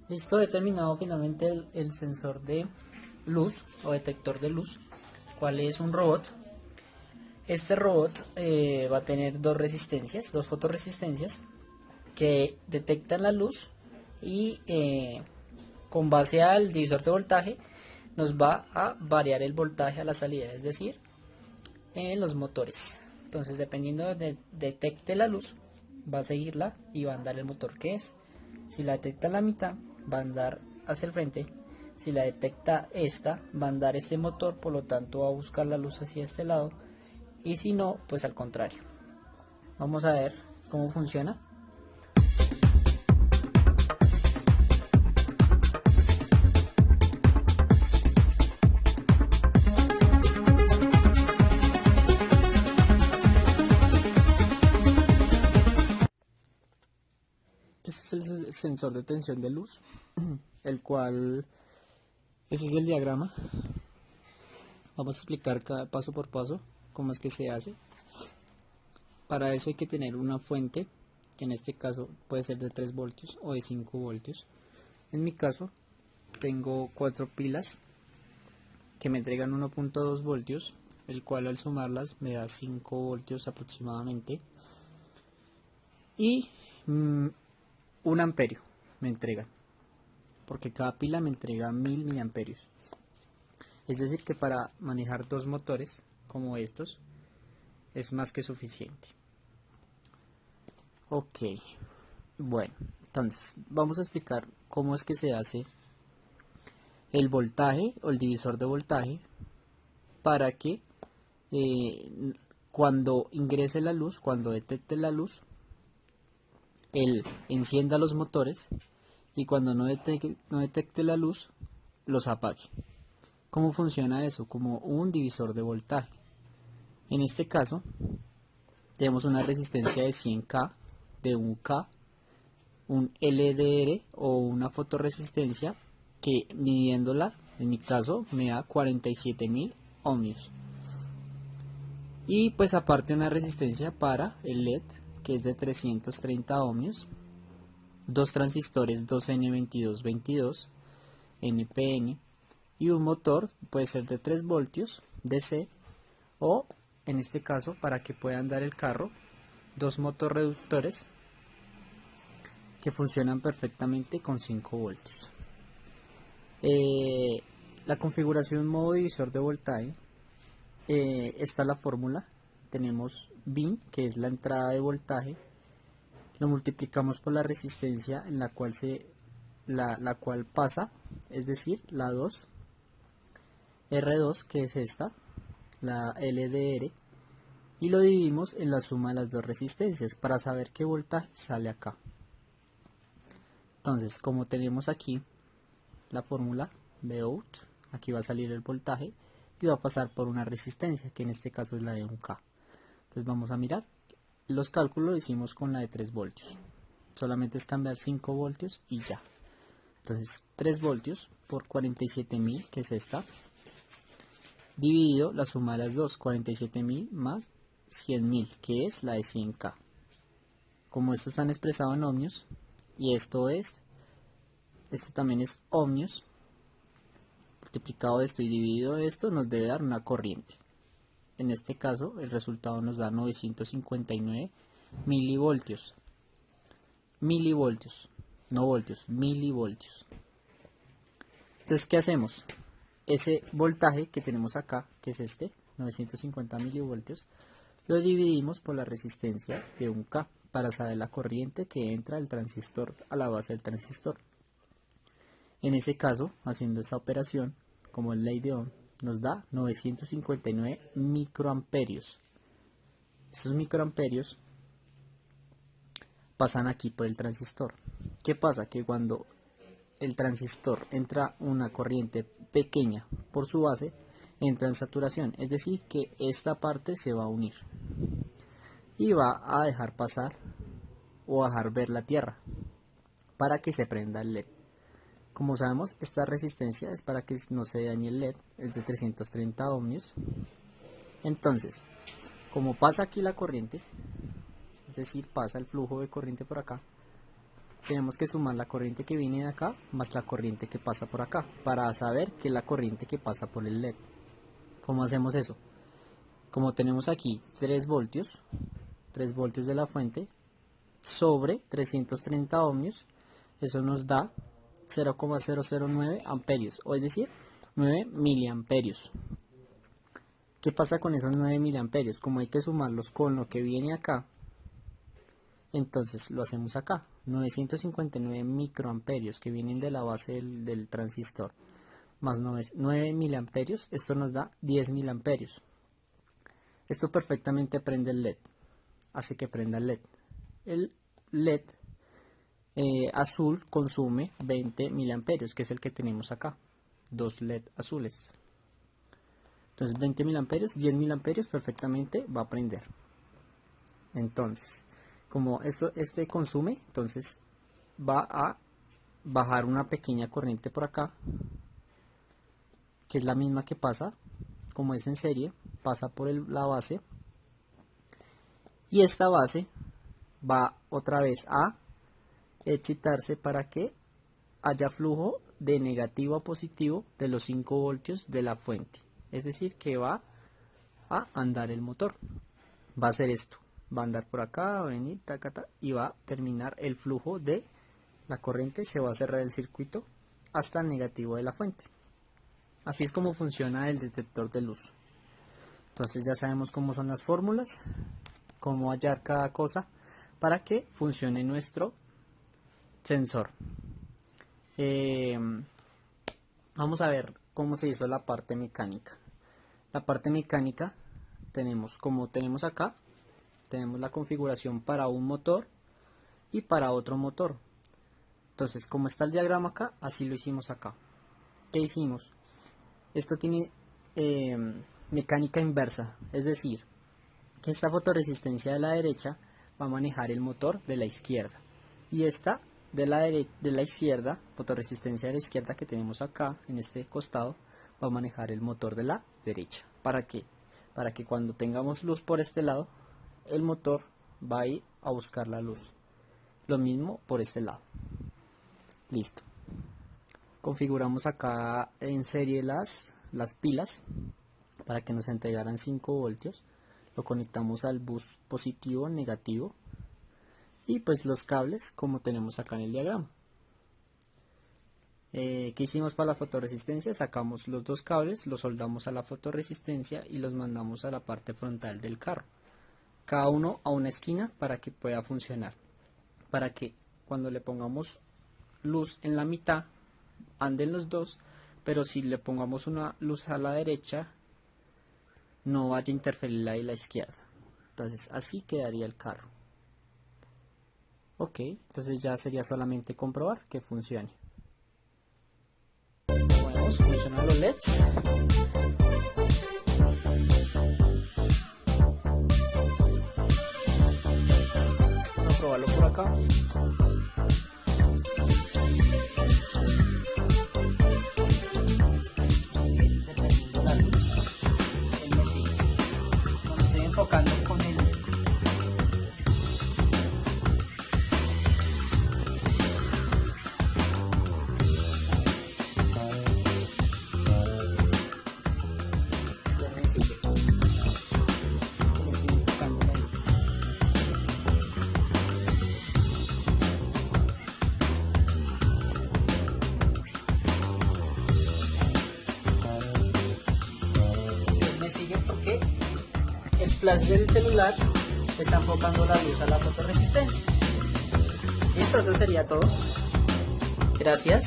Listo, he terminado finalmente el sensor de luz o detector de luz, cual es un robot. Este robot va a tener dos resistencias, dos fotoresistencias que detectan la luz y con base al divisor de voltaje nos va a variar el voltaje a la salida, es decir, en los motores. Entonces, dependiendo de detecte la luz, va a seguirla y va a andar el motor que es. Si la detecta a la mitad, va a andar hacia el frente. Si la detecta esta, va a andar este motor, por lo tanto va a buscar la luz hacia este lado. Y si no, pues al contrario. Vamos a ver cómo funciona. Este es el sensor de tensión de luz, el cual, ese es el diagrama. Vamos a explicar cada paso por paso cómo es que se hace. Para eso hay que tener una fuente, que en este caso puede ser de 3 voltios o de 5 voltios. En mi caso tengo 4 pilas que me entregan 1.2 voltios, el cual al sumarlas me da 5 voltios aproximadamente. Y 1 amperio me entregan, porque cada pila me entrega 1000 miliamperios. Es decir que para manejar dos motores como estos es más que suficiente. Ok, bueno, entonces vamos a explicar cómo es que se hace el voltaje o el divisor de voltaje para que cuando ingrese la luz, cuando detecte la luz, él encienda los motores y cuando no detecte la luz, los apague. ¿Cómo funciona eso? Como un divisor de voltaje. En este caso, tenemos una resistencia de 100K, de 1K, un LDR o una fotoresistencia que midiéndola, en mi caso, me da 47.000 ohmios. Y pues aparte una resistencia para el LED que es de 330 ohmios, dos transistores 2N2222 NPN y un motor puede ser de 3 voltios DC o en este caso para que pueda andar el carro dos motorreductores que funcionan perfectamente con 5 voltios. La configuración modo divisor de voltaje, está la fórmula. Tenemos VIN, que es la entrada de voltaje, lo multiplicamos por la resistencia en la cual la cual pasa, es decir, la 2, R2, que es esta, la LDR, y lo dividimos en la suma de las dos resistencias para saber qué voltaje sale acá. Entonces, como tenemos aquí la fórmula Vout, aquí va a salir el voltaje y va a pasar por una resistencia, que en este caso es la de 1K. Entonces vamos a mirar. Los cálculos lo hicimos con la de 3 voltios. Solamente es cambiar 5 voltios y ya. Entonces 3 voltios por 47.000, que es esta, dividido la suma de las dos, 47.000 más 100.000, que es la de 100K. Como esto están expresado en ohmios y esto también es ohmios, multiplicado esto y dividido esto nos debe dar una corriente. En este caso el resultado nos da 959 milivoltios. Milivoltios, no voltios, milivoltios. Entonces, ¿qué hacemos? Ese voltaje que tenemos acá, que es este, 950 milivoltios, lo dividimos por la resistencia de 1K para saber la corriente que entra del transistor a la base del transistor. En ese caso, haciendo esta operación, como es ley de Ohm, nos da 959 microamperios. Estos microamperios pasan aquí por el transistor. ¿Qué pasa? Que cuando el transistor entra una corriente pequeña por su base, entra en saturación, es decir que esta parte se va a unir y va a dejar pasar o dejar ver la tierra para que se prenda el LED. Como sabemos, esta resistencia es para que no se dañe el LED, es de 330 ohmios. Entonces, como pasa aquí la corriente, es decir, pasa el flujo de corriente por acá, tenemos que sumar la corriente que viene de acá más la corriente que pasa por acá para saber que es la corriente que pasa por el LED. ¿Cómo hacemos eso? Como tenemos aquí 3 voltios de la fuente sobre 330 ohmios, eso nos da 0,009 amperios, o es decir, 9 miliamperios. ¿Qué pasa con esos 9 miliamperios? Como hay que sumarlos con lo que viene acá, entonces lo hacemos acá. 959 microamperios que vienen de la base del transistor más 9 miliamperios, esto nos da 10 miliamperios. Esto perfectamente prende el LED, hace que prenda el LED. El LED azul consume 20 miliamperios, que es el que tenemos acá, 2 LED azules. Entonces 20 miliamperios, 10 miliamperios perfectamente va a prender. Entonces, como este consume, entonces va a bajar una pequeña corriente por acá, que es la misma que pasa, como es en serie, pasa por la base, y esta base va otra vez a excitarse para que haya flujo de negativo a positivo de los 5 voltios de la fuente. Es decir, que va a andar el motor. Va a hacer esto. Va a andar por acá, va a venir, y va a terminar el flujo de la corriente. Se va a cerrar el circuito hasta el negativo de la fuente. Así es como funciona el detector de luz. Entonces ya sabemos cómo son las fórmulas, cómo hallar cada cosa para que funcione nuestro sensor. Vamos a ver cómo se hizo la parte mecánica. La parte mecánica como tenemos acá, tenemos la configuración para un motor y para otro motor. Entonces, como está el diagrama acá, así lo hicimos acá. ¿Qué hicimos? Esto tiene mecánica inversa, es decir, que esta fotorresistencia de la derecha va a manejar el motor de la izquierda, y esta de la izquierda, fotorresistencia de la izquierda que tenemos acá en este costado, va a manejar el motor de la derecha. ¿Para qué? Para que cuando tengamos luz por este lado, el motor va a ir a buscar la luz. Lo mismo por este lado. Listo. Configuramos acá en serie las pilas para que nos entregaran 5 voltios. Lo conectamos al bus positivo, negativo, y pues los cables como tenemos acá en el diagrama. ¿Qué hicimos para la fotorresistencia? Sacamos los 2 cables, los soldamos a la fotorresistencia y los mandamos a la parte frontal del carro, cada uno a una esquina para que pueda funcionar, para que cuando le pongamos luz en la mitad anden los dos, pero si le pongamos una luz a la derecha no vaya a interferir la de la izquierda. Entonces así quedaría el carro. Ok, entonces ya sería solamente comprobar que funcione. Bueno, funcionan los LEDs. Vamos a probarlo por acá. Dependiendo de la luz, él me sigue. Cuando estoy enfocando con el sigue porque el flash del celular está enfocando la luz a la fotorresistencia. Listo, eso sería todo. Gracias.